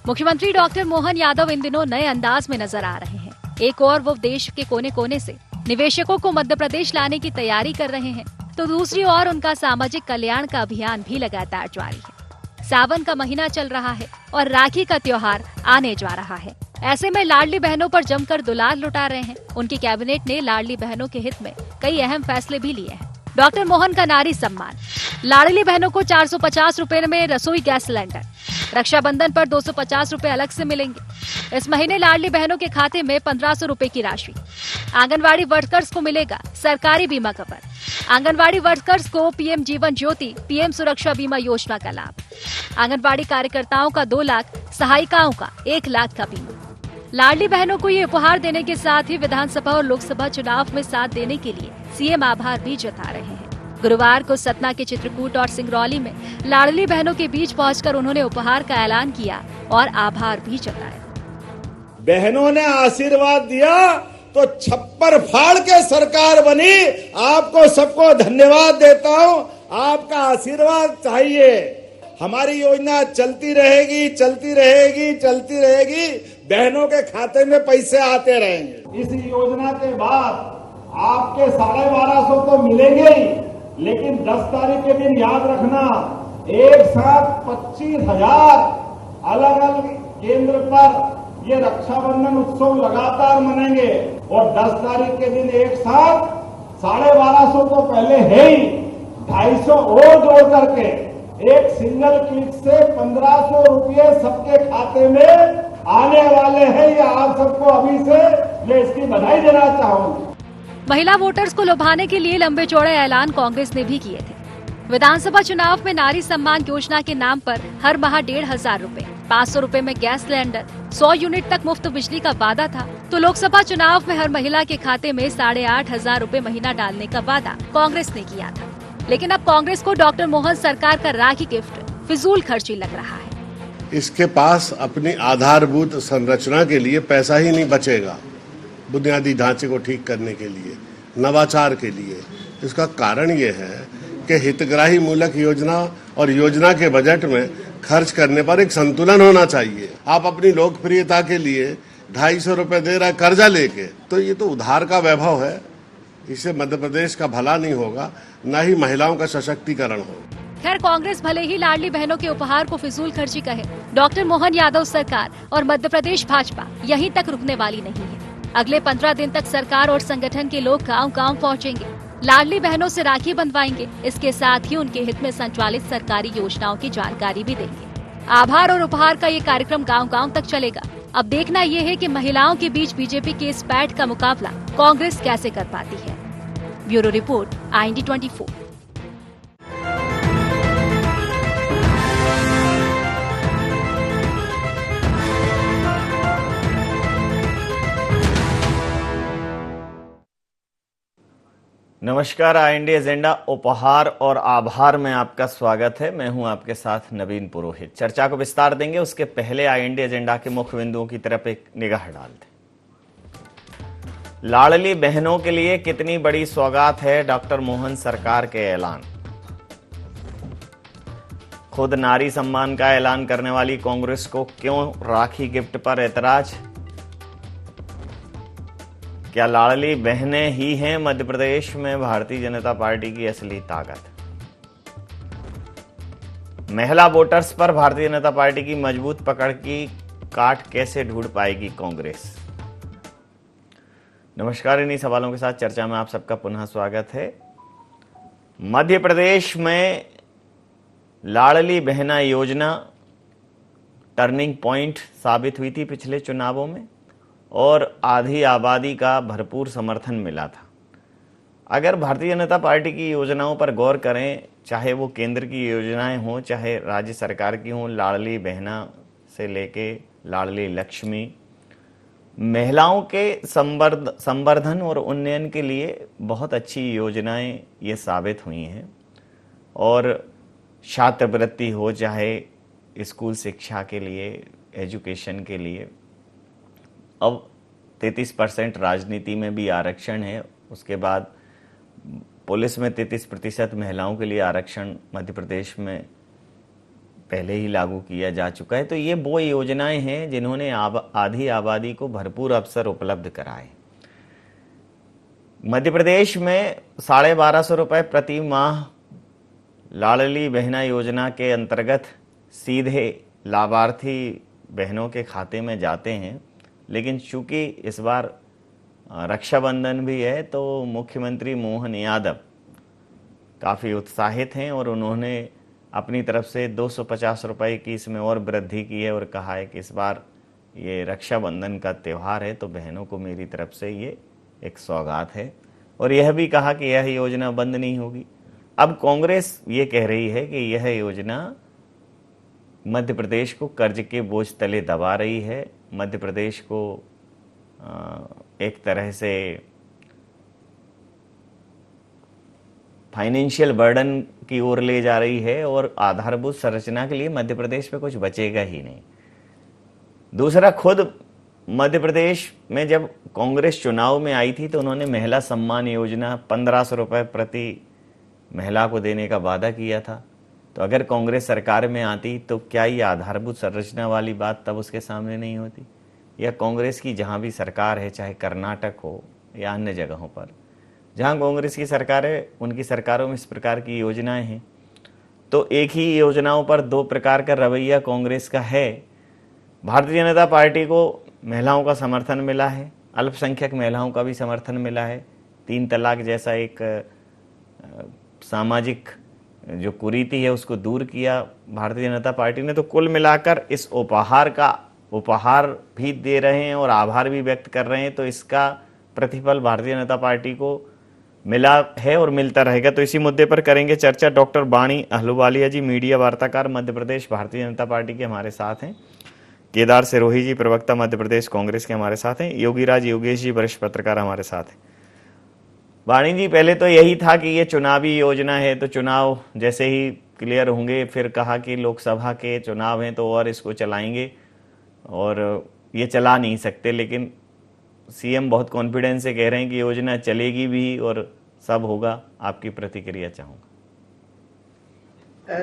मुख्यमंत्री डॉक्टर मोहन यादव इन दिनों नए अंदाज में नजर आ रहे हैं। एक और वो देश के कोने कोने से निवेशकों को मध्य प्रदेश लाने की तैयारी कर रहे हैं, तो दूसरी ओर उनका सामाजिक कल्याण का अभियान भी लगातार जारी है। सावन का महीना चल रहा है और राखी का त्योहार आने जा रहा है। ऐसे में लाडली बहनों पर जमकर दुलार लुटा रहे हैं। उनकी कैबिनेट ने लाडली बहनों के हित में कई अहम फैसले भी लिए हैं। डॉक्टर मोहन का नारी सम्मान, लाडली बहनों को 450 रुपए में रसोई गैस सिलेंडर, रक्षाबंधन पर 250 रुपए अलग से मिलेंगे। इस महीने लाडली बहनों के खाते में 1500 रुपए की राशि। आंगनवाड़ी वर्कर्स को मिलेगा सरकारी बीमा कवर। आंगनवाड़ी वर्कर्स को पीएम जीवन ज्योति, पीएम सुरक्षा बीमा योजना का लाभ। आंगनवाड़ी कार्यकर्ताओं का 2 लाख, सहायिकाओं का 1 लाख का बीमा। लाडली बहनों को ये उपहार देने के साथ ही विधानसभा और लोकसभा चुनाव में साथ देने के लिए सीएम आभार भी जता रहे हैं। गुरुवार को सतना के चित्रकूट और सिंगरौली में लाडली बहनों के बीच पहुंचकर उन्होंने उपहार का ऐलान किया और आभार भी जताया। बहनों ने आशीर्वाद दिया तो छप्पर फाड़ के सरकार बनी। आपको सबको धन्यवाद देता हूं। आपका आशीर्वाद चाहिए। हमारी योजना चलती रहेगी, चलती रहेगी, चलती रहेगी। बहनों के खाते में पैसे आते रहेंगे। इस योजना के बाद आपके 1250 तो मिलेंगे ही, लेकिन 10 तारीख के दिन याद रखना, एक साथ 25,000 अलग अलग केंद्र पर ये रक्षाबंधन उत्सव लगातार मनाएंगे और 10 तारीख के दिन एक साथ 1250 तो पहले है ही, 250 और जोड़ करके एक सिंगल क्लिक से 1500 रुपये सबके खाते में आने वाले हैं। ये आप सबको अभी से मैं इसकी बधाई देना चाहूँगा। महिला वोटर्स को लुभाने के लिए लंबे चौड़े ऐलान कांग्रेस ने भी किए थे। विधानसभा चुनाव में नारी सम्मान योजना के नाम पर हर माह 1,500 रुपए, 500 रुपए में गैस सिलेंडर, 100 यूनिट तक मुफ्त बिजली का वादा था, तो लोकसभा चुनाव में हर महिला के खाते में 8,500 रुपए महीना डालने का वादा कांग्रेस ने किया था। लेकिन अब कांग्रेस को डॉक्टर मोहन सरकार का राखी गिफ्ट फिजूल खर्ची लग रहा है। इसके पास अपनी आधारभूत संरचना के लिए पैसा ही नहीं बचेगा, बुनियादी ढांचे को ठीक करने के लिए, नवाचार के लिए। इसका कारण ये है कि हितग्राही मूलक योजना और योजना के बजट में खर्च करने पर एक संतुलन होना चाहिए। आप अपनी लोकप्रियता के लिए 250 रुपए दे रहा कर्जा लेके, तो ये तो उधार का वैभव है। इससे मध्य प्रदेश का भला नहीं होगा, न ही महिलाओं का सशक्तिकरण होगा। खैर, कांग्रेस भले ही लाडली बहनों के उपहार को फिजूल खर्ची कहे, डॉक्टर मोहन यादव सरकार और मध्य प्रदेश भाजपा यहीं तक रुकने वाली नहीं है। अगले 15 दिन तक सरकार और संगठन के लोग गांव-गांव पहुंचेंगे, लाडली बहनों से राखी बंधवाएंगे। इसके साथ ही उनके हित में संचालित सरकारी योजनाओं की जानकारी भी देंगे। आभार और उपहार का ये कार्यक्रम गांव-गांव तक चलेगा। अब देखना ये है कि महिलाओं के बीच बीजेपी के इस पैठ का मुकाबला कांग्रेस कैसे कर पाती है। Bureau report, IND 24। नमस्कार, IND एजेंडा उपहार और आभार में आपका स्वागत है। मैं हूं आपके साथ नवीन पुरोहित। चर्चा को विस्तार देंगे, उसके पहले IND एजेंडा के मुख्य बिंदुओं की तरफ एक निगाह डालते हैं। लाडली बहनों के लिए कितनी बड़ी सौगात है डॉक्टर मोहन सरकार के ऐलान। खुद नारी सम्मान का ऐलान करने वाली कांग्रेस को क्यों राखी गिफ्ट पर ऐतराज। क्या लाडली बहनें ही हैं मध्य प्रदेश में भारतीय जनता पार्टी की असली ताकत। महिला वोटर्स पर भारतीय जनता पार्टी की मजबूत पकड़ की काट कैसे ढूंढ पाएगी कांग्रेस। नमस्कार, इन्हीं सवालों के साथ चर्चा में आप सबका पुनः स्वागत है। मध्य प्रदेश में लाडली बहना योजना टर्निंग पॉइंट साबित हुई थी पिछले चुनावों में और आधी आबादी का भरपूर समर्थन मिला था। अगर भारतीय जनता पार्टी की योजनाओं पर गौर करें, चाहे वो केंद्र की योजनाएं हों चाहे राज्य सरकार की हों, लाडली बहना से लेके लाडली लक्ष्मी, महिलाओं के संवर्धन और उन्नयन के लिए बहुत अच्छी योजनाएं ये साबित हुई हैं। और छात्रवृत्ति हो चाहे स्कूल शिक्षा के लिए, एजुकेशन के लिए, अब 33% राजनीति में भी आरक्षण है। उसके बाद पुलिस में 33% महिलाओं के लिए आरक्षण मध्य प्रदेश में पहले ही लागू किया जा चुका है। तो ये वो योजनाएं हैं जिन्होंने आधी आबादी को भरपूर अवसर उपलब्ध कराए। मध्य प्रदेश में 1250 रुपये प्रति माह लाडली बहना योजना के अंतर्गत सीधे लाभार्थी बहनों के खाते में जाते हैं, लेकिन चूंकि इस बार रक्षाबंधन भी है तो मुख्यमंत्री मोहन यादव काफ़ी उत्साहित हैं और उन्होंने अपनी तरफ से 250 रुपये की इसमें और वृद्धि की है और कहा है कि इस बार ये रक्षाबंधन का त्यौहार है तो बहनों को मेरी तरफ से ये एक सौगात है। और यह भी कहा कि यह योजना बंद नहीं होगी। अब कांग्रेस ये कह रही है कि यह योजना मध्य प्रदेश को कर्ज के बोझ तले दबा रही है, मध्य प्रदेश को एक तरह से फाइनेंशियल बर्डन की ओर ले जा रही है और आधारभूत संरचना के लिए मध्य प्रदेश में कुछ बचेगा ही नहीं। दूसरा, खुद मध्य प्रदेश में जब कांग्रेस चुनाव में आई थी तो उन्होंने महिला सम्मान योजना 1500 रुपये प्रति महिला को देने का वादा किया था। तो अगर कांग्रेस सरकार में आती तो क्या ये आधारभूत संरचना वाली बात तब उसके सामने नहीं होती? या कांग्रेस की जहां भी सरकार है, चाहे कर्नाटक हो या अन्य जगहों पर जहां कांग्रेस की सरकार है, उनकी सरकारों में इस प्रकार की योजनाएं हैं। तो एक ही योजनाओं पर दो प्रकार का रवैया कांग्रेस का है। भारतीय जनता पार्टी को महिलाओं का समर्थन मिला है, अल्पसंख्यक महिलाओं का भी समर्थन मिला है। 3 तलाक जैसा एक सामाजिक जो कुरीति है उसको दूर किया भारतीय जनता पार्टी ने। तो कुल मिलाकर इस उपहार भी दे रहे हैं और आभार भी व्यक्त कर रहे हैं। तो इसका प्रतिफल भारतीय जनता पार्टी को मिला है और मिलता रहेगा। तो इसी मुद्दे पर करेंगे चर्चा। डॉक्टर वाणी अहलुवालिया जी, मीडिया वार्ताकार मध्य प्रदेश भारतीय जनता पार्टी के हमारे साथ हैं। केदार सिरोही जी, प्रवक्ता मध्य प्रदेश कांग्रेस के हमारे साथ हैं। योगीराज योगेश जी, वरिष्ठ पत्रकार हमारे साथ हैं। वाणी जी, पहले तो यही था कि ये चुनावी योजना है तो चुनाव जैसे ही क्लियर होंगे, फिर कहा कि लोकसभा के चुनाव हैं तो और इसको चलाएंगे और ये चला नहीं सकते, लेकिन सीएम बहुत कॉन्फिडेंस से कह रहे हैं कि योजना चलेगी भी और सब होगा। आपकी प्रतिक्रिया चाहूंगा।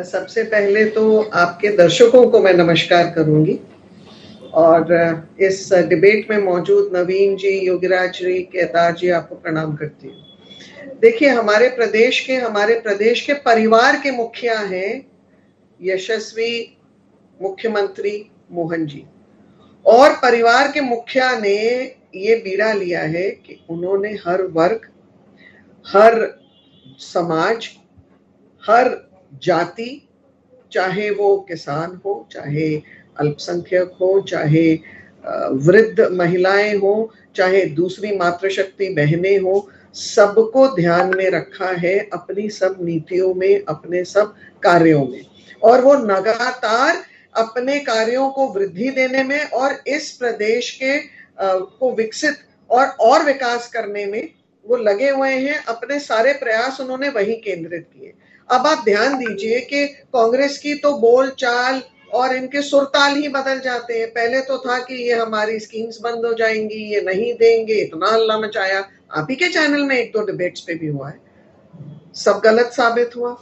सबसे पहले तो आपके दर्शकों को मैं नमस्कार करूंगी और इस डिबेट में मौजूद नवीन जी, योगीराज जी, केदार जी, आपको प्रणाम करती हूँ। देखिए, हमारे प्रदेश के परिवार के मुखिया हैं यशस्वी मुख्यमंत्री मोहन जी, और परिवार के मुखिया ने ये बीड़ा लिया है कि उन्होंने हर वर्ग, हर समाज, हर जाति, चाहे वो किसान हो, चाहे अल्पसंख्यक हो, चाहे वृद्ध महिलाएं हो, चाहे दूसरी मातृशक्ति बहनें हो, सबको ध्यान में रखा है अपनी सब नीतियों में, अपने सब कार्यों में। और वो लगातार अपने कार्यों को वृद्धि देने में और इस प्रदेश के को विकसित और विकास करने में वो लगे हुए हैं। अपने सारे प्रयास उन्होंने वहीं केंद्रित किए। अब आप ध्यान दीजिए कि कांग्रेस की तो बोल चाल और इनके सुरताल ही बदल जाते हैं। पहले तो था कि ये हमारी स्कीम्स बंद हो जाएंगी, ये नहीं देंगे, इतना हल्ला मचाया। आप ही के चैनल में 1-2 डिबेट्स पे भी हुआ है, सब गलत साबित हुआ।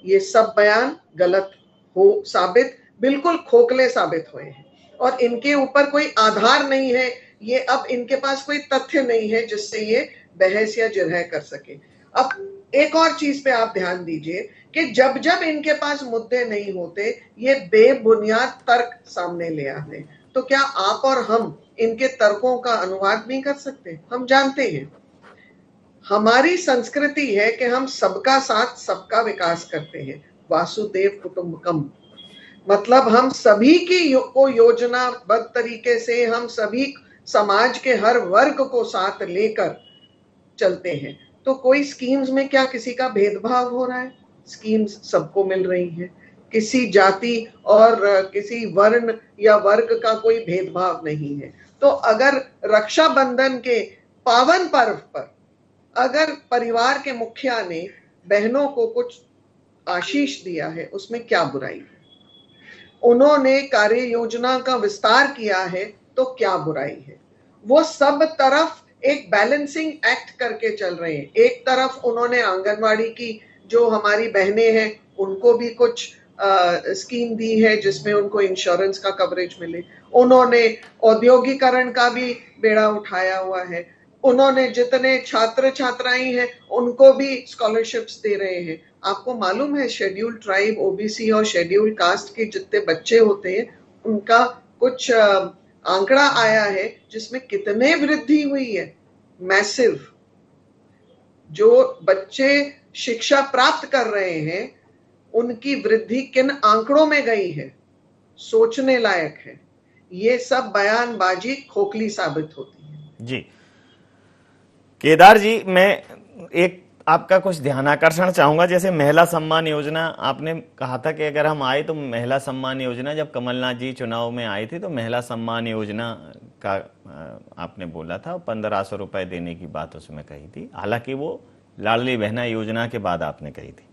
ये सब बयान गलत हो साबित, बिल्कुल खोखले साबित हुए हैं और इनके ऊपर कोई आधार नहीं है। ये अब इनके पास कोई तथ्य नहीं है जिससे ये बहस या जिरह कर सके। अब एक और चीज पे आप ध्यान दीजिए कि जब जब इनके पास मुद्दे नहीं होते, ये बेबुनियाद तर्क सामने ले आते। तो क्या आप और हम इनके तर्कों का अनुवाद नहीं कर सकते? हम जानते हैं, हमारी संस्कृति है कि हम सबका साथ सबका विकास करते हैं, वासुदेव कुटुंबकम। मतलब हम सभी की को योजनाबद्ध तरीके से, हम सभी समाज के हर वर्ग को साथ लेकर चलते हैं। तो कोई स्कीम्स में क्या किसी का भेदभाव हो रहा है? स्कीम्स सबको मिल रही हैं, किसी जाति और किसी वर्ण या वर्ग का कोई भेदभाव नहीं है। तो अगर रक्षाबंधन के पावन पर्व पर अगर परिवार के मुखिया ने बहनों को कुछ आशीष दिया है, उसमें क्या बुराई है? उन्होंने कार्य योजना का विस्तार किया है, तो क्या बुराई है? वो सब तरफ एक बैलेंसिंग एक्ट करके चल रहे हैं। एक तरफ उन्होंने आंगनवाड़ी की जो हमारी बहनें हैं उनको भी कुछ स्कीम दी है जिसमें उनको इंश्योरेंस का कवरेज मिले। उन्होंने औद्योगिकरण का भी बेड़ा उठाया हुआ है। उन्होंने जितने छात्र छात्राएं हैं उनको भी स्कॉलरशिप्स दे रहे हैं। आपको मालूम है शेड्यूल्ड ट्राइब, ओबीसी और शेड्यूल्ड कास्ट के जितने बच्चे होते हैं उनका कुछ आंकड़ा आया है जिसमें कितने वृद्धि हुई है, मैसिव। जो बच्चे शिक्षा प्राप्त कर रहे हैं उनकी वृद्धि किन आंकड़ों में गई है, सोचने लायक है। ये सब बयानबाजी खोखली साबित होती है। जी केदार जी, मैं एक आपका कुछ ध्यानाकर्षण चाहूंगा। जैसे महिला सम्मान योजना, आपने कहा था कि अगर हम आए तो महिला सम्मान योजना, जब कमलनाथ जी चुनाव में आए थे तो महिला सम्मान योजना का आपने बोला था, 1500 रुपए देने की बात उसमें कही थी। हालांकि वो लाडली बहना योजना के बाद आपने कही थी।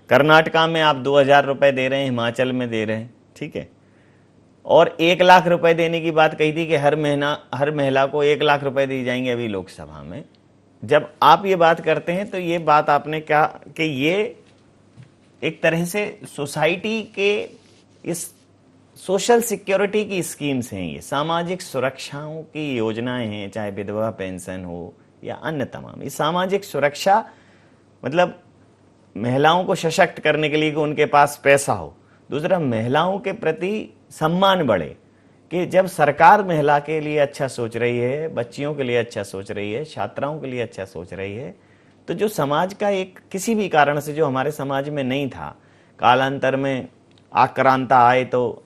कर्नाटका में आप 2000 रुपए दे रहे हैं, हिमाचल में दे रहे हैं, ठीक है। और 1 लाख रुपए देने की बात कही थी कि हर महिला को 1 लाख रुपए दी जाएंगे अभी लोकसभा में। जब आप ये बात करते हैं तो ये बात आपने कहा कि ये एक तरह से सोसाइटी के इस सोशल सिक्योरिटी की स्कीम्स हैं, ये सामाजिक सुरक्षाओं की योजनाएं हैं, चाहे विधवा पेंशन हो या अन्य तमाम। ये सामाजिक सुरक्षा मतलब महिलाओं को सशक्त करने के लिए कि उनके पास पैसा हो। दूसरा, महिलाओं के प्रति सम्मान बढ़े कि जब सरकार महिला के लिए अच्छा सोच रही है, बच्चियों के लिए अच्छा सोच रही है, छात्राओं के लिए अच्छा सोच रही है, तो जो समाज का एक किसी भी कारण से जो हमारे समाज में नहीं था, कालांतर में आक्रांता आए तो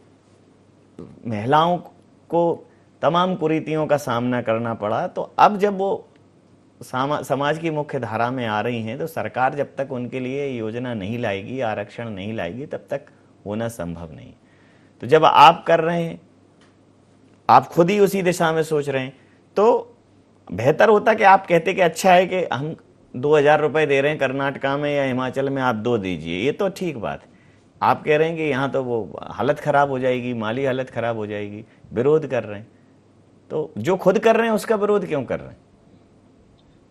महिलाओं को तमाम कुरीतियों का सामना करना पड़ा। तो अब जब वो समाज की मुख्य धारा में आ रही हैं तो सरकार जब तक उनके लिए योजना नहीं लाएगी, आरक्षण नहीं लाएगी, तब तक होना संभव नहीं। तो जब आप कर रहे हैं, आप खुद ही उसी दिशा में सोच रहे हैं, तो बेहतर होता कि आप कहते कि अच्छा है कि हम 2000 रुपए दे रहे हैं कर्नाटका में या हिमाचल में, आप 2 दीजिए, ये तो ठीक बात है। आप कह रहे हैं कि यहाँ तो वो हालत खराब हो जाएगी, माली हालत खराब हो जाएगी, विरोध कर रहे हैं। तो जो खुद कर रहे हैं उसका विरोध क्यों कर रहे हैं?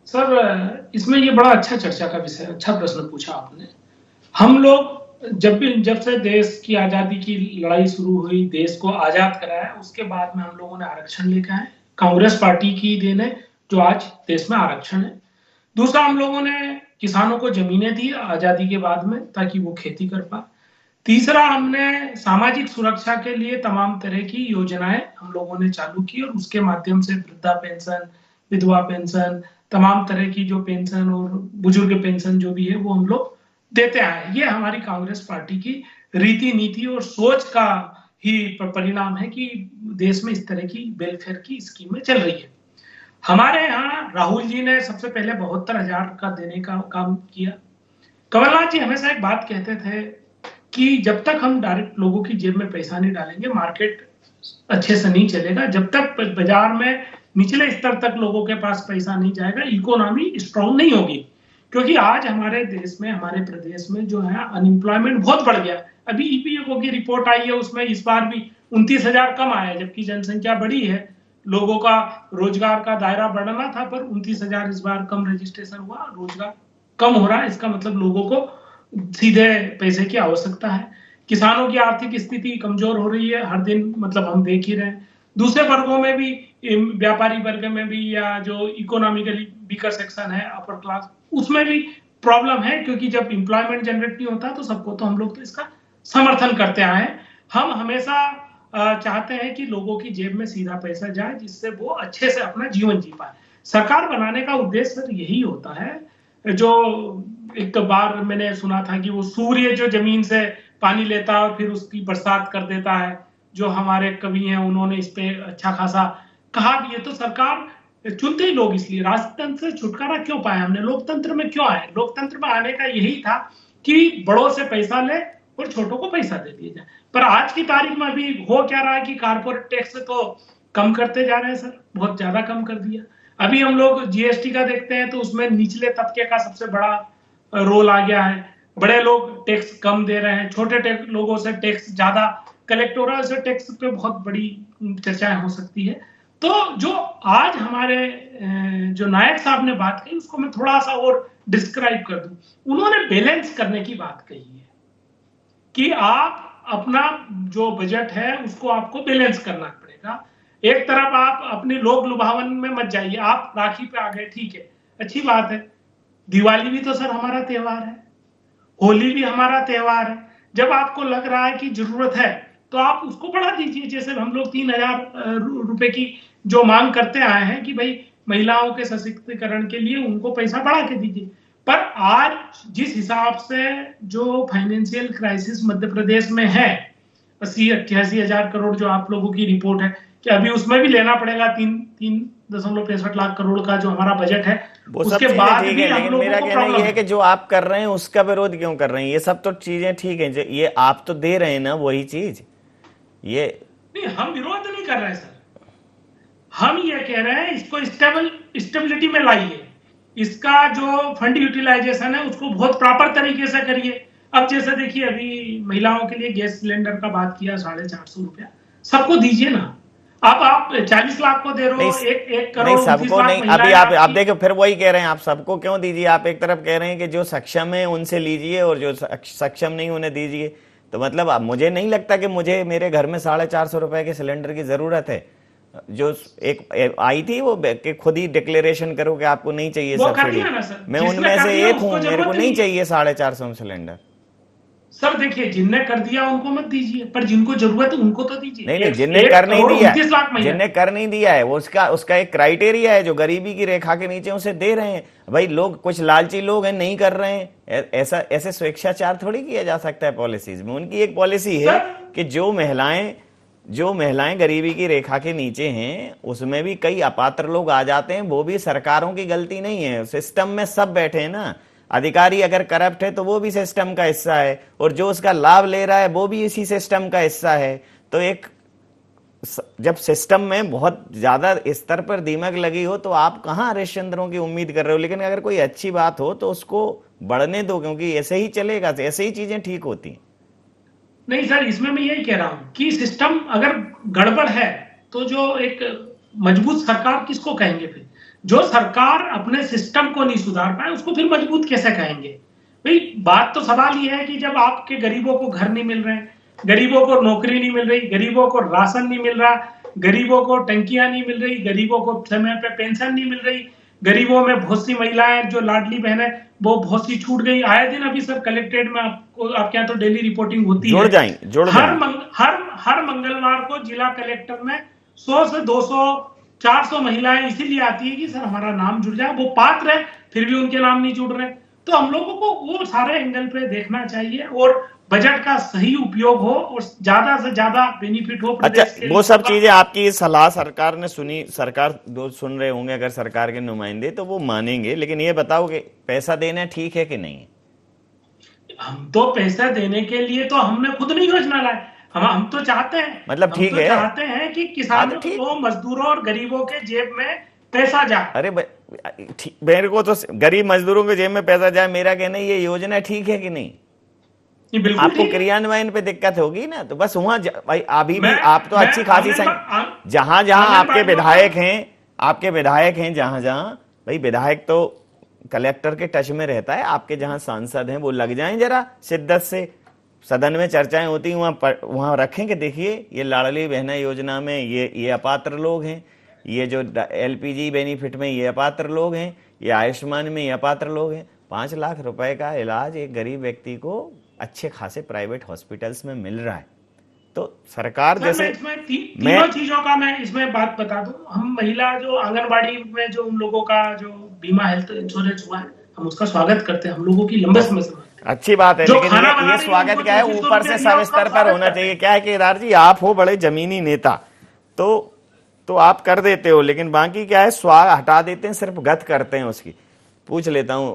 सर, इसमें ये बड़ा अच्छा चर्चा का विषय, अच्छा प्रश्न पूछा आपने। हम लोग जब से देश की आजादी की लड़ाई शुरू हुई, देश को आजाद कराया, उसके बाद में हम लोगों ने आरक्षण लेकर आए। कांग्रेस पार्टी की देन है जो आज देश में आरक्षण है। दूसरा, हम लोगों ने किसानों को जमीनें दी आजादी के बाद में ताकि वो खेती कर पाए। तीसरा, हमने सामाजिक सुरक्षा के लिए तमाम तरह की योजनाएं हम लोगों ने चालू की और उसके माध्यम से वृद्धा पेंशन, विधवा पेंशन, तमाम तरह की जो पेंशन और बुजुर्ग पेंशन जो भी है वो हम लोग देते आए। ये हमारी कांग्रेस पार्टी की रीति नीति और सोच का ही परिणाम है कि देश में इस तरह की वेलफेयर की स्कीमें चल रही है। हमारे यहाँ राहुल जी ने सबसे पहले 72,000 का देने का काम किया। कमलनाथ जी हमेशा एक बात कहते थे कि जब तक हम डायरेक्ट लोगों की जेब में पैसा नहीं डालेंगे, मार्केट अच्छे से नहीं चलेगा। जब तक बाजार में निचले स्तर तक लोगों के पास पैसा नहीं जाएगा, इकोनॉमी स्ट्रांग नहीं होगी। क्योंकि आज हमारे देश में, हमारे प्रदेश में जो है अनएम्प्लॉयमेंट बहुत बढ़ गया। अभी ईपीएफओ की रिपोर्ट आई है, उसमें इस बार भी 29,000 कम आया, जबकि जनसंख्या बढ़ी है, लोगों का रोजगार का दायरा बढ़ना था, पर 29,000 इस बार कम रजिस्ट्रेशन हुआ, रोजगार कम हो रहा है। इसका मतलब लोगों को सीधे पैसे की आवश्यकता है। किसानों की आर्थिक स्थिति कमजोर हो रही है, हर दिन मतलब हम देख ही रहे हैं। दूसरे वर्गों में भी, व्यापारी वर्ग में भी, या जो इकोनॉमिकली वीकर सेक्शन है, अपर क्लास, उसमें भी प्रॉब्लम है। क्योंकि जब एम्प्लॉयमेंट जनरेट नहीं होता तो सबको, तो हम लोग तो इसका समर्थन करते आए हैं। हम हमेशा चाहते हैं कि लोगों की जेब में सीधा पैसा जाए, जिससे वो अच्छे से अपना जीवन जी पाए। सरकार बनाने का उद्देश्य यही होता है। जो एक बार मैंने सुना था कि वो सूर्य जो जमीन से पानी लेता है और फिर उसकी बरसात कर देता है, जो हमारे कवि हैं उन्होंने इस पे अच्छा खासा कहा भी है। तो सरकार चुनते ही लोग इसलिए। राजतंत्र से छुटकारा क्यों पाया हमने, लोकतंत्र में क्यों आए? लोकतंत्र में आने का यही था कि बड़ों से पैसा ले और छोटों को पैसा दे दिया जाए। पर आज की तारीख में अभी हो क्या रहा है कि कारपोरेट टैक्स तो कम करते जा रहे हैं सर, बहुत ज्यादा कम कर दिया। अभी हम लोग जीएसटी का देखते हैं तो उसमें निचले तबके का सबसे बड़ा रोल आ गया है। बड़े लोग टैक्स कम दे रहे हैं, छोटे लोगों से टैक्स ज्यादा कलेक्ट हो रहा है। उससे टैक्स पे बहुत बड़ी चर्चाएं हो सकती है। तो जो आज हमारे जो नायक साहब ने बात कही, उसको मैं थोड़ा सा और डिस्क्राइब कर दूं। उन्होंने बैलेंस करने की बात कही है कि आप अपना जो बजट है उसको आपको बैलेंस करना पड़ेगा। एक तरफ आप अपने लोक लुभावन में मत जाइए। आप राखी पे आ गए, ठीक है, अच्छी बात है। दिवाली भी तो सर हमारा त्योहार है, होली भी हमारा त्योहार है। जब आपको लग रहा है कि जरूरत है तो आप उसको बढ़ा दीजिए। जैसे हम लोग 3,000 रुपए की जो मांग करते आए हैं कि भाई महिलाओं के सशक्तिकरण के लिए उनको पैसा बढ़ा के दीजिए। पर आज जिस हिसाब से जो फाइनेंशियल क्राइसिस मध्य प्रदेश में है, 80-88 हजार करोड़ जो आप लोगों की रिपोर्ट है कि अभी उसमें भी लेना पड़ेगा 3.65 लाख करोड़ का जो हमारा बजट है, वो सब उसके चीजें बाद ठीक भी है, हम लेकिन लोगों मेरा को कहना प्रॉब्लम ये है कि जो आप कर रहे हैं उसका विरोध क्यों कर रहे हैं? ये सब तो चीजें ठीक है, ये आप तो दे रहे हैं ना वही चीज। ये नहीं, हम विरोध नहीं कर रहे हैं सर, हम ये कह रहे हैं इसको स्टेबिलिटी में लाइए। इसका जो फंड यूटिलाइजेशन है उसको बहुत प्रॉपर तरीके से करिए। अब जैसे देखिए, अभी महिलाओं के लिए गैस सिलेंडर का बात किया, 450 रुपया सबको दीजिए ना। अब आप 40 लाख को दे रहे हो, एक करोड़ नहीं 29 सबको लाख नहीं। महिलाएं अभी आप आपकी- देखो, फिर वही कह रहे हैं, आप सबको क्यों दीजिए? आप एक तरफ कह रहे हैं कि जो सक्षम है उनसे लीजिए और जो सक्षम नहीं उन्हें दीजिए। तो मतलब अब मुझे नहीं लगता कि मुझे मेरे घर में 450 रुपए के सिलेंडर की जरूरत है। जो एक आई थी वो कि खुद ही डिक्लेरेशन करो कि आपको नहीं चाहिए वो कर सब्सिडी। दिया ना सर, मैं जिसने उनमें कर से दिया एक उसको हूँ, मेरे को जरूरत नहीं नहीं। चाहिए 450 में सिलेंडर। सर देखिए, जिनने कर दिया उनको मत दीजिए, पर जिनको जरूरत है उनको तो दीजिए। नहीं, जिनने कर नहीं दिया, 29 लाख महिला, जिनने कर नहीं दिया है वो उसका एक क्राइटेरिया है। जो गरीबी की रेखा के नीचे उसे दे रहे हैं भाई लोग, कुछ लालची लोग हैं नहीं कर रहे हैं। ऐसे स्वेच्छाचार थोड़ी किया जा सकता है पॉलिसीज में। उनकी एक पॉलिसी है कि जो महिलाएं गरीबी की रेखा के नीचे हैं उसमें भी कई अपात्र लोग आ जाते हैं। वो भी सरकारों की गलती नहीं है, सिस्टम में सब बैठे हैं ना। अधिकारी अगर करप्ट है तो वो भी सिस्टम का हिस्सा है, और जो उसका लाभ ले रहा है वो भी इसी सिस्टम का हिस्सा है। तो जब सिस्टम में बहुत ज्यादा स्तर पर दीमक लगी हो तो आप कहां हरिश्चंद्रों की उम्मीद कर रहे हो? लेकिन अगर कोई अच्छी बात हो तो उसको बढ़ने दो, क्योंकि ऐसे ही चलेगा, ऐसे ही चीजें ठीक होती हैं। नहीं सर, इसमें मैं यही कह रहा हूं कि सिस्टम अगर गड़बड़ है तो जो एक मजबूत सरकार किसको कहेंगे? फिर जो सरकार अपने सिस्टम को नहीं सुधार पाए उसको फिर मजबूत कैसे कहेंगे? भाई बात तो सवाल ये है कि जब आपके गरीबों को घर नहीं मिल रहे हैं, गरीबों को नौकरी नहीं मिल रही, गरीबों को राशन नहीं मिल रहा, गरीबों को टंकियां नहीं मिल रही, गरीबों को समय पे पेंशन नहीं मिल रही, गरीबों में बहुत सी महिलाएं जो लाडली बहन है वो बहुत सी छूट गई। आए दिन अभी सर कलेक्ट्रेट में आपके यहाँ तो डेली रिपोर्टिंग होती है। हर मंगलवार को जिला कलेक्टर में 100 से 200 400 महिलाएं इसीलिए आती है कि सर हमारा नाम जुड़ जाए। वो पात्र है फिर भी उनके नाम नहीं जुड़ रहे। तो हम लोगों को वो सारे एंगल पे देखना चाहिए और बजट का सही उपयोग हो और ज्यादा से ज्यादा बेनिफिट हो। अच्छा, वो सब चीजें आपकी सलाह सरकार ने सुनी, सरकार दो सुन रहे होंगे अगर सरकार के नुमाइंदे, तो वो मानेंगे। लेकिन ये बताओ कि पैसा देना ठीक है कि नहीं? हम तो पैसा देने के लिए तो हमने खुद नहीं योजना लाए। हम तो चाहते हैं, मतलब ठीक है, चाहते हैं कि किसानों को, मजदूरों और गरीबों के जेब में पैसा जाए। अरे मेरे को तो गरीब मजदूरों के जेब में पैसा जाए, मेरा कहना ये योजना ठीक है कि नहीं? आपको क्रियान्वयन पे दिक्कत होगी ना, तो बस वहां भाई अभी भी आप तो अच्छी खासी संख्या, जहां जहां आपके विधायक हैं, जहां जहां भाई विधायक तो कलेक्टर के टच में रहता है, आपके जहां सांसद हैं वो लग जाएं जरा शिद्दत से। सदन में चर्चाएं होती वहां रखें कि देखिए ये लाडली बहना योजना में ये अपात्र लोग हैं, ये जो LPG बेनिफिट में ये अपात्र लोग हैं, ये आयुष्मान में ये अपात्र लोग हैं। 5 लाख रुपए का इलाज एक गरीब व्यक्ति को अच्छे खासे प्राइवेट हॉस्पिटल्स में मिल रहा है। तो सरकार जैसे तीनों चीजों का मैं इसमें बात बता दूं। हम महिला जो आंगनबाड़ी में जो उन लोगों का जो बीमा हेल्थ इंश्योरेंस हुआ है, हम उसका स्वागत करते हैं। हम लोगों की लंबे समय से अच्छी बात है, लेकिन ये स्वागत क्या है, ऊपर से सब स्तर पर होना चाहिए। क्या है केदार जी, आप हो बड़े जमीनी नेता तो आप कर देते हो, लेकिन बाकी क्या है स्वाग हटा देते हैं, सिर्फ गत करते हैं उसकी। पूछ लेता हूं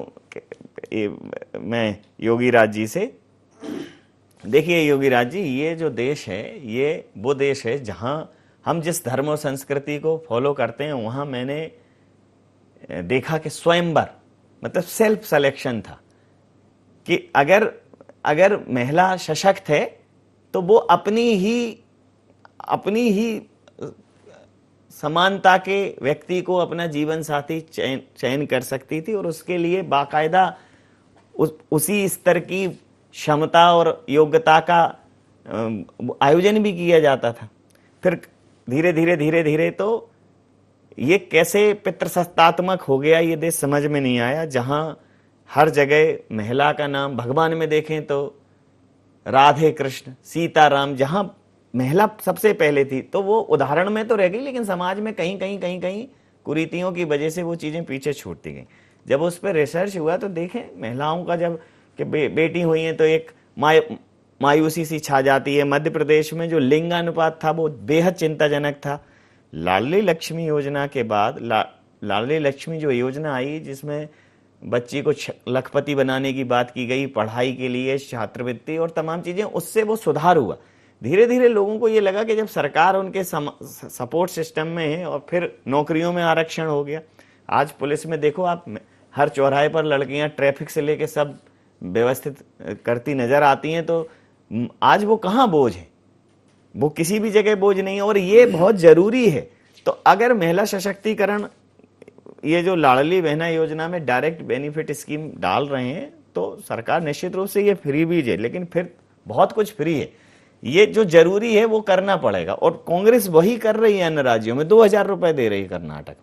मैं योगी राज जी से। देखिए योगी राज जी, ये जो देश है ये वो देश है जहां हम जिस धर्म और संस्कृति को फॉलो करते हैं, वहां मैंने देखा कि स्वयंवर मतलब सेल्फ सिलेक्शन था कि अगर महिला सशक्त है तो वो अपनी ही समानता के व्यक्ति को अपना जीवन साथी चयन कर सकती थी, और उसके लिए बाकायदा उसी स्तर की क्षमता और योग्यता का आयोजन भी किया जाता था। फिर धीरे धीरे तो ये कैसे पितृसत्तात्मक हो गया ये देश समझ में नहीं आया। जहां हर जगह महिला का नाम, भगवान में देखें तो राधे कृष्ण सीताराम, जहां महिला सबसे पहले थी तो वो उदाहरण में तो रह गई, लेकिन समाज में कहीं कुरीतियों की वजह से वो चीजें पीछे छूटती गई। जब उस पर रिसर्च हुआ तो देखें महिलाओं का जब कि बेटी हुई है तो एक मायूसी सी छा जाती है। मध्य प्रदेश में जो लिंगानुपात था वो बेहद चिंताजनक था। लाडली लक्ष्मी योजना के बाद लाडली लक्ष्मी जो योजना आई जिसमें बच्ची को लखपति बनाने की बात की गई, पढ़ाई के लिए छात्रवृत्ति और तमाम चीजें, उससे वो सुधार हुआ। धीरे धीरे लोगों को ये लगा कि जब सरकार उनके सपोर्ट सिस्टम में है और फिर नौकरियों में आरक्षण हो गया। आज पुलिस में देखो आप, हर चौराहे पर लड़कियां ट्रैफिक से लेके सब व्यवस्थित करती नजर आती हैं, तो आज वो कहाँ बोझ है, वो किसी भी जगह बोझ नहीं है और ये बहुत जरूरी है। तो अगर महिला सशक्तिकरण, ये जो लाडली बहना योजना में डायरेक्ट बेनिफिट स्कीम डाल रहे हैं तो सरकार निश्चित रूप से ये फ्री बीज है, लेकिन फिर बहुत कुछ फ्री है। ये जो जरूरी है वो करना पड़ेगा और कांग्रेस वही कर रही है। अन्य राज्यों में 2000 रुपए दे रही है कर्नाटक,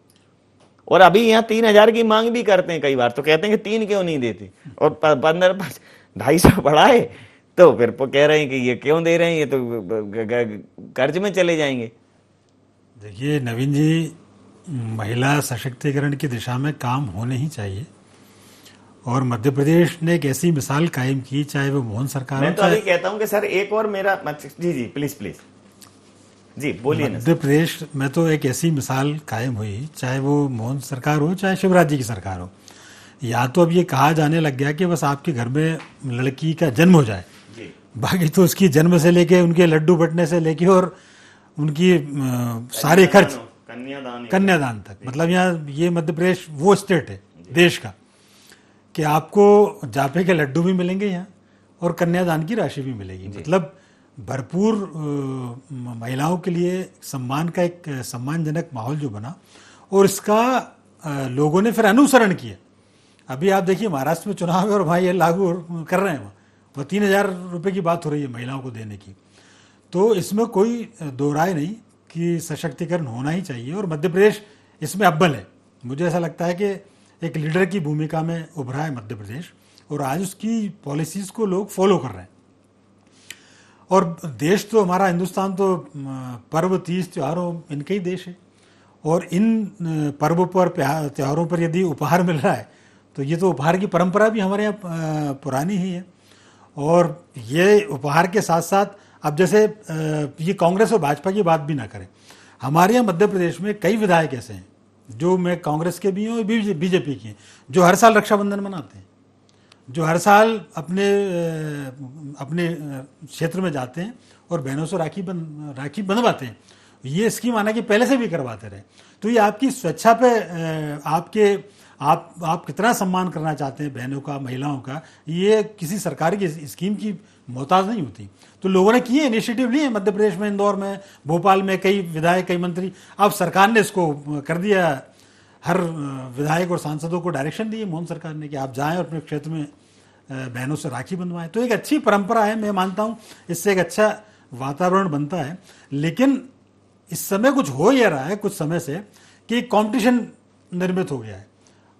और अभी यहाँ 3000 की मांग भी करते हैं कई बार, तो कहते हैं कि 3 क्यों नहीं देते, और 250 बढ़ाए तो फिर कह रहे हैं कि ये क्यों दे रहे हैं, ये तो कर्ज में चले जाएंगे। देखिए नवीन जी, महिला सशक्तिकरण की दिशा में काम होने ही चाहिए और मध्य प्रदेश ने एक ऐसी मिसाल कायम की, चाहे वो मोहन सरकार, मैं तो अभी कहता हूं कि सर एक और मेरा जी प्लीज जी बोलिए। मध्य प्रदेश में तो एक ऐसी मिसाल कायम हुई, चाहे वो मोहन सरकार हो चाहे शिवराज जी की सरकार हो। या तो अब ये कहा जाने लग गया कि बस आपके घर में लड़की का जन्म हो जाए, बाकी तो उसकी जन्म से लेके उनके लड्डू बटने से लेके और उनकी सारे खर्च कन्यादान तक। मतलब यहाँ ये मध्य प्रदेश वो स्टेट है देश का कि आपको जापे के लड्डू भी मिलेंगे यहाँ और कन्यादान की राशि भी मिलेगी। मतलब भरपूर महिलाओं के लिए सम्मान का एक सम्मानजनक माहौल जो बना और इसका लोगों ने फिर अनुसरण किया। अभी आप देखिए महाराष्ट्र में चुनाव है और वहाँ ये लागू कर रहे हैं, वो 3000 रुपये की बात हो रही है महिलाओं को देने की। तो इसमें कोई दो राय नहीं कि सशक्तिकरण होना ही चाहिए और मध्य प्रदेश इसमें अव्वल है। मुझे ऐसा लगता है कि एक लीडर की भूमिका में उभरा है मध्य प्रदेश और आज उसकी पॉलिसीज़ को लोग फॉलो कर रहे हैं। और देश तो हमारा हिंदुस्तान तो पर्व तीज त्योहारों इनके ही देश है और इन पर्वों पर त्योहारों पर यदि उपहार मिल रहा है तो ये तो उपहार की परंपरा भी हमारे यहाँ पुरानी ही है। और ये उपहार के साथ साथ अब जैसे ये कांग्रेस और भाजपा की बात भी ना करें, हमारे यहाँ मध्य प्रदेश में कई विधायक ऐसे हैं जो मैं कांग्रेस के भी हैं और बीजेपी के हैं, जो हर साल रक्षाबंधन मनाते हैं, जो हर साल अपने क्षेत्र में जाते हैं और बहनों से राखी बंधवाते हैं। ये स्कीम आना कि पहले से भी करवाते रहे। तो ये आपकी स्वेच्छा पे आप कितना सम्मान करना चाहते हैं बहनों का, महिलाओं का, ये किसी सरकार की स्कीम की मोहताज नहीं होती। तो लोगों ने किए, इनिशिएटिव लिए मध्य प्रदेश में, इंदौर में, भोपाल में कई विधायक, कई मंत्री। अब सरकार ने इसको कर दिया, हर विधायक और सांसदों को डायरेक्शन दिए मोहन सरकार ने कि आप जाएं और अपने क्षेत्र में बहनों से राखी बंधवाएं। तो एक अच्छी परंपरा है, मैं मानता हूं इससे एक अच्छा वातावरण बनता है। लेकिन इस समय कुछ हो ही रहा है कुछ समय से कि कंपटीशन निर्मित हो गया है।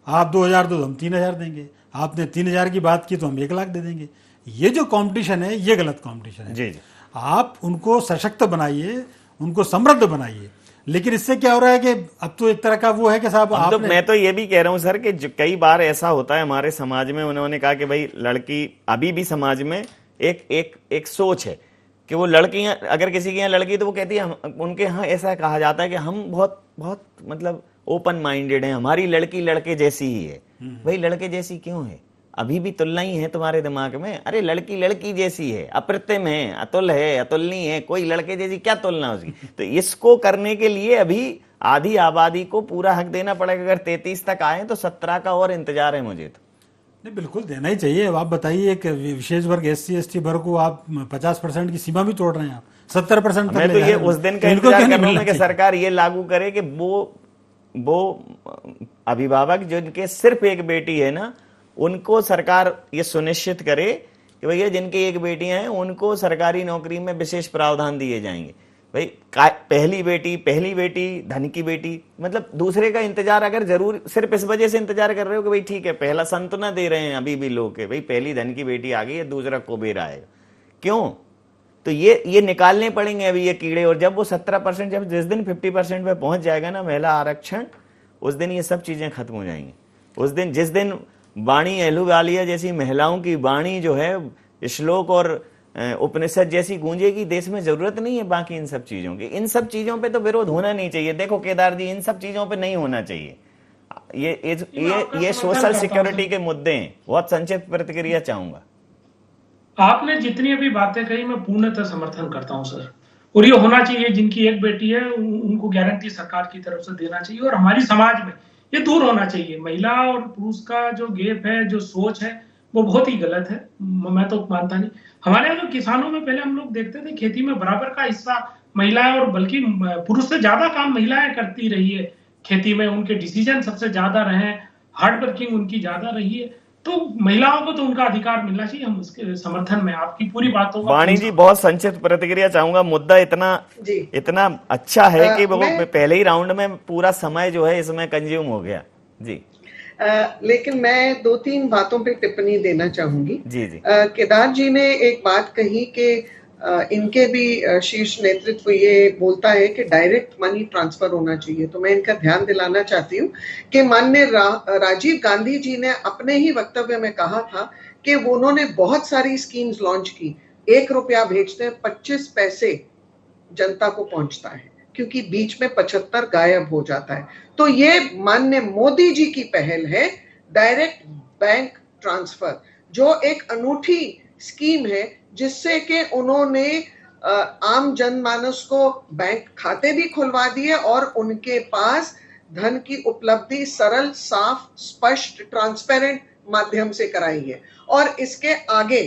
आप 2000 दो तो हम 3000 देंगे, आपने 3000 की बात की तो हम 1 लाख दे देंगे। ये जो कंपटीशन है ये गलत कंपटीशन है। जी। आप उनको सशक्त बनाइए, उनको समृद्ध बनाइए। लेकिन इससे क्या हो रहा है कि अब तो एक तरह का वो है कि साहब आप, तो मैं तो ये भी कह रहा हूं सर कि कई बार ऐसा होता है हमारे समाज में, उन्होंने कहा कि भाई लड़की, अभी भी समाज में एक सोच है कि वो लड़कियां, अगर किसी के यहाँ लड़की तो वो कहती है, उनके यहाँ ऐसा कहा जाता है कि हम बहुत बहुत मतलब ओपन माइंडेड है, हमारी लड़की लड़के जैसी ही है। भाई लड़के जैसी क्यों है? अभी भी तुलना ही है तुम्हारे दिमाग में। अरे लड़की लड़की जैसी है, अप्रतिम है, अतुल है, अतुलनीय है, कोई लड़के जैसी क्या तुलना उसकी? तो इसको करने के लिए अभी आधी आबादी को पूरा हक देना पड़ेगा। अगर 33 तक आए तो 17 का और इंतजार है मुझे तो। नहीं, बिल्कुल देना ही चाहिए। आप बताइए, एक विशेष वर्ग SC ST वर्ग को आप 50% की सीमा भी तोड़ रहे हैं, आप 70% मैं तो ये उस दिन का इंतजार कर रहा हूं कि सरकार ये लागू करे कि वो अभिभावक जिनके सिर्फ एक बेटी है ना, उनको सरकार ये सुनिश्चित करे कि भैया जिनकी एक बेटियां हैं उनको सरकारी नौकरी में विशेष प्रावधान दिए जाएंगे। भाई पहली बेटी धन की बेटी, मतलब दूसरे का इंतजार अगर जरूर सिर्फ इस वजह से इंतजार कर रहे हो कि भाई ठीक है पहला सांत्वना दे रहे हैं अभी भी लोग के भाई पहली धन की बेटी आ गई है, दूसरा कुबेर आएगा, क्यों? तो ये निकालने पड़ेंगे अभी ये कीड़े। और जब वो 17%, जब जिस दिन 50% पे पहुंच जाएगा ना महिला आरक्षण, उस दिन ये सब चीजें खत्म हो जाएंगी। उस दिन जिस दिन वाणी अहलुवालिया जैसी महिलाओं की वाणी जो है श्लोक और उपनिषद जैसी गूंजेगी, देश में जरूरत नहीं है बाकी इन सब चीजों की। इन सब चीजों पे तो विरोध होना नहीं चाहिए। देखो केदार जी, इन सब चीजों पे नहीं होना चाहिए। ये सोशल सिक्योरिटी के मुद्दे हैं। बहुत संक्षिप्त प्रतिक्रिया चाहूंगा। आपने जितनी अभी बातें कही मैं पूर्णतः समर्थन करता हूं सर, और ये होना चाहिए। जिनकी एक बेटी है उनको गारंटी सरकार की तरफ से देना चाहिए, और हमारी समाज में ये दूर होना चाहिए। महिला और पुरुष का जो गैप है, जो सोच है, वो बहुत ही गलत है। मैं तो मानता नहीं। हमारे यहाँ जो किसानों में पहले हम लोग देखते थे खेती में बराबर का हिस्सा महिलाएं, और बल्कि पुरुष से ज्यादा काम महिलाएं करती रही है खेती में। उनके डिसीजन सबसे ज्यादा रहे, हार्ड वर्किंग उनकी ज्यादा रही है। तो महिलाओं को तो उनका अधिकार मिलना चाहिए। हम उसके समर्थन में आपकी पूरी बातों का। वाणी जी, बहुत संक्षिप्त प्रतिक्रिया चाहूंगा। मुद्दा इतना अच्छा है कि वो पहले ही राउंड में पूरा समय जो है इसमें कंज्यूम हो गया जी। लेकिन मैं 2-3 बातों पे टिप्पणी देना चाहूंगी। जी जी। केदार जी ने एक बात कही कि इनके भी शीर्ष नेतृत्व ये बोलता है कि डायरेक्ट मनी ट्रांसफर होना चाहिए। तो मैं इनका ध्यान दिलाना चाहती हूँ कि माननीय राजीव गांधी जी ने अपने ही वक्तव्य में कहा था कि उन्होंने बहुत सारी स्कीम्स लॉन्च की। 1 रुपया भेजते हैं 25 पैसे जनता को पहुंचता है, क्योंकि बीच में 75 गायब हो जाता है। तो ये माननीय मोदी जी की पहल है, डायरेक्ट बैंक ट्रांसफर, जो एक अनूठी स्कीम है, जिससे कि उन्होंने आम जनमानस को बैंक खाते भी खुलवा दिए और उनके पास धन की उपलब्धि सरल, साफ, स्पष्ट, ट्रांसपेरेंट माध्यम से कराई है। और इसके आगे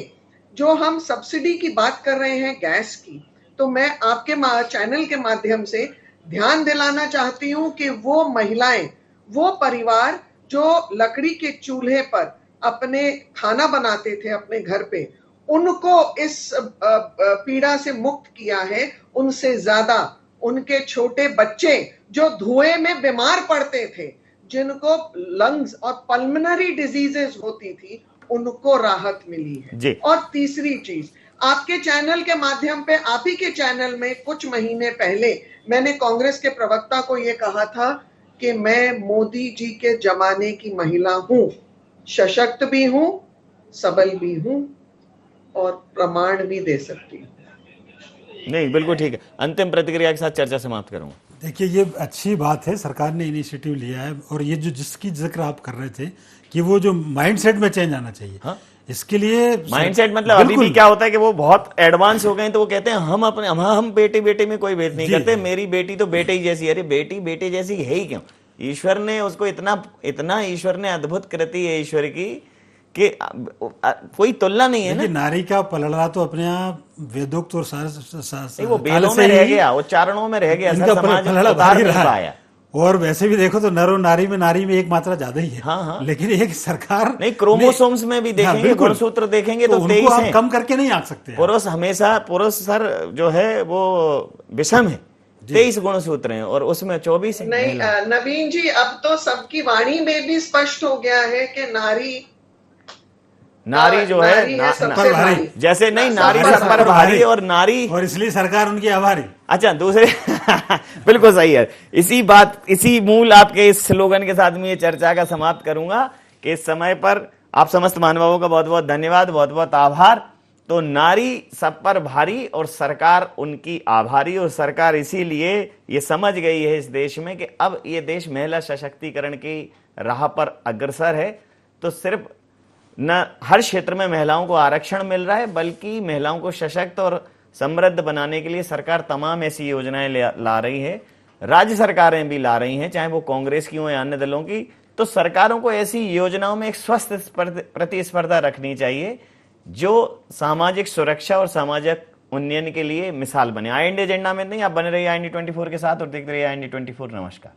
जो हम सब्सिडी की बात कर रहे हैं गैस की, तो मैं आपके चैनल के माध्यम से ध्यान दिलाना चाहती हूं कि वो महिलाएं, वो परिवार जो लकड़ी के चूल्हे पर अपने खाना बनाते थे अपने घर पे, उनको इस पीड़ा से मुक्त किया है। उनसे ज्यादा उनके छोटे बच्चे जो धुएं में बीमार पड़ते थे, जिनको लंग्स और पल्मोनरी डिजीजेस होती थी, उनको राहत मिली है। और तीसरी चीज, आपके चैनल के माध्यम पे, आप ही के चैनल में कुछ महीने पहले मैंने कांग्रेस के प्रवक्ता को यह कहा था कि मैं मोदी जी के जमाने की महिला हूं, सशक्त भी हूं, सबल भी हूं और प्रमाण भी दे सकती हूं। नहीं, बिल्कुल ठीक है। अंतिम प्रतिक्रिया के साथ चर्चा समाप्त करूंगा। देखिए, ये अच्छी बात है, सरकार ने इनिशिएटिव लिया है। और ये जो जिसकी जिक्र आप कर रहे थे कि वो जो माइंडसेट में चेंज आना चाहिए। हाँ? इसके लिए माइंडसेट मतलब अभी भी क्या होता है कि वो बहुत एडवांस हो गए, तो वो कहते हैं हम बेटे में कोई भेद नहीं करते, मेरी बेटी तो बेटे ही जैसी। अरे बेटी बेटे जैसी है ही क्यों? ईश्वर ने उसको इतना ईश्वर ने अद्भुत कृति है ईश्वर की कि कोई तुलना नहीं है ना। नारी का पलड़ा तो अपने यहाँ वेदोक्त और वो वेदों में रह गया, उच्चारणों में रह गया, समाज उतार नहीं पाया। और वैसे भी देखो तो नर और नारी में एक मात्रा ज्यादा ही है। हाँ। लेकिन एक सरकार नहीं, क्रोमोसोम्स में भी देखेंगे, गुणसूत्र देखेंगे तो 23 है। कम करके नहीं आ सकते। पुरुष सर जो है वो विषम है, 23 गुणसूत्र हैं और उसमें 24 है। नहीं नवीन जी, अब तो सबकी वाणी में भी स्पष्ट हो गया है कि नारी जो है जैसे नहीं, नारी सब पर भारी और नारी, और इसलिए सरकार उनकी आभारी। अच्छा, दूसरे बिल्कुल सही है। इसी मूल आपके इस स्लोगन के साथ मैं ये चर्चा का समाप्त करूंगा कि इस समय पर आप समस्त महानुभावों का बहुत बहुत धन्यवाद, बहुत बहुत आभार। तो नारी सब पर भारी और सरकार उनकी आभारी, और सरकार इसीलिए ये समझ गई है इस देश में कि अब ये देश महिला सशक्तिकरण की राह पर अग्रसर है। तो सिर्फ न हर क्षेत्र में महिलाओं को आरक्षण मिल रहा है, बल्कि महिलाओं को सशक्त और समृद्ध बनाने के लिए सरकार तमाम ऐसी योजनाएं ला रही है। राज्य सरकारें भी ला रही हैं, चाहे वो कांग्रेस की हो या अन्य दलों की। तो सरकारों को ऐसी योजनाओं में एक स्वस्थ प्रतिस्पर्धा रखनी चाहिए जो सामाजिक सुरक्षा और सामाजिक उन्नयन के लिए मिसाल बने। IND एजेंडा में नहीं, आप बने रहिए IND 24 के साथ और देखते रहिए IND 24। नमस्कार।